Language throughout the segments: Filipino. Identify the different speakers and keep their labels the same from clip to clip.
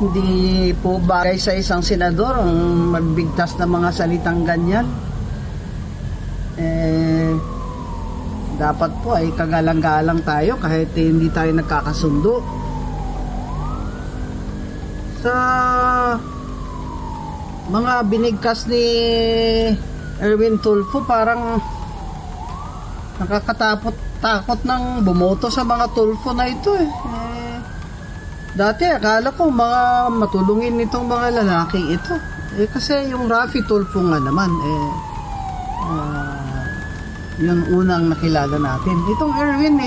Speaker 1: Hindi po bagay sa isang senador ang magbigtas ng mga salitang ganyan. Dapat po ay kagalang-galang tayo kahit hindi tayo nagkakasundo. Sa mga binigkas ni Erwin Tulfo, parang nakakatakot ng bumoto sa mga Tulfo na ito dati akala ko mga matulungin nitong mga lalaki ito. Kasi yung Raffy Tulfo nga naman yung unang nakilala natin. Itong Erwin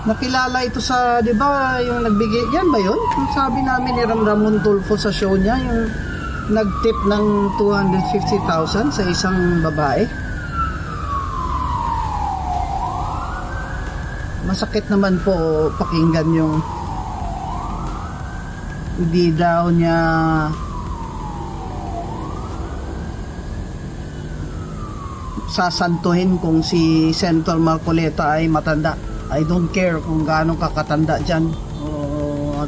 Speaker 1: nakilala ito sa, di ba, yung nagbigay, yan ba yun? Yung sabi namin ni Ramon Tulfo sa show niya, yung nagtip ng 250,000 sa isang babae. Masakit naman po pakinggan yung hindi daw niya sasantuhin kung si Senator Marcoleta ay matanda. I don't care kung gaano kakatanda dyan.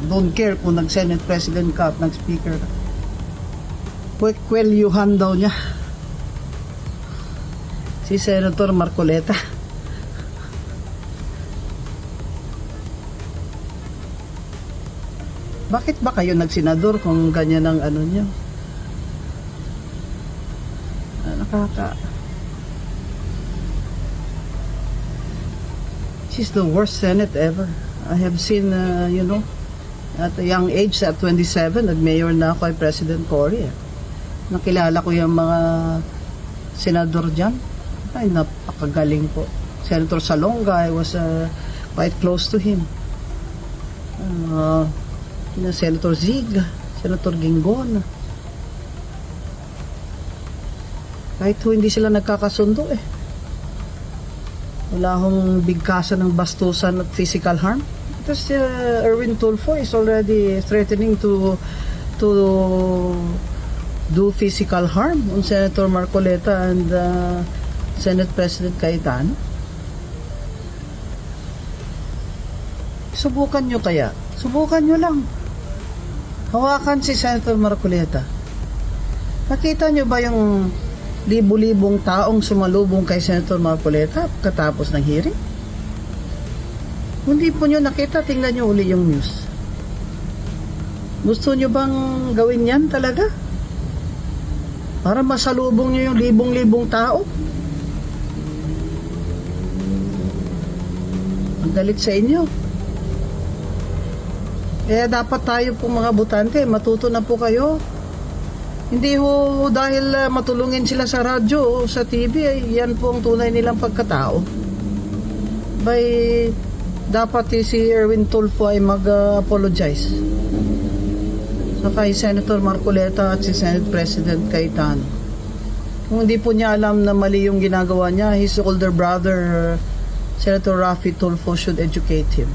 Speaker 1: Don't care kung nag-Senate President ka at nag-Speaker ka. Kwelyuhan daw niya si Senator Marcoleta. Bakit ba kayo nagsenador kung ganyan ang ano nyo? She's the worst Senate ever. I have seen, at a young age, at 27, nag-mayor na ako kay President Cory. Nakilala ko yung mga senador dyan. Ay, napakagaling po. Senator Salonga, I was quite close to him. Senator Zig, Senator Gingon. Kahit hindi sila nagkakasundo wala akong bigkasan ng bastusan at physical harm. Because Erwin Tulfo is already threatening to do physical harm on Senator Marcoleta and Senate President Cayetano. Subukan nyo kaya. Subukan nyo lang. Hawakan si Senator Marcoleta. Nakita nyo ba yung libu-libong taong sumalubong kay Senator Marcoleta katapos ng hearing? Hindi po nyo nakita, tingnan nyo uli yung news. Gusto nyo bang gawin yan talaga? Para masalubong nyo yung libong-libong tao? Ang galit sa inyo. Kaya dapat tayo pong mga botante, matuto na po kayo. Hindi ho dahil matulungin sila sa radyo o sa TV, yan po ang tunay nilang pagkatao. Dapat si Erwin Tulfo ay mag-apologize sa kay Senator Marcoleta at si Senate President Cayetano. Kung hindi po niya alam na mali yung ginagawa niya, his older brother, Senator Raffy Tulfo, should educate him.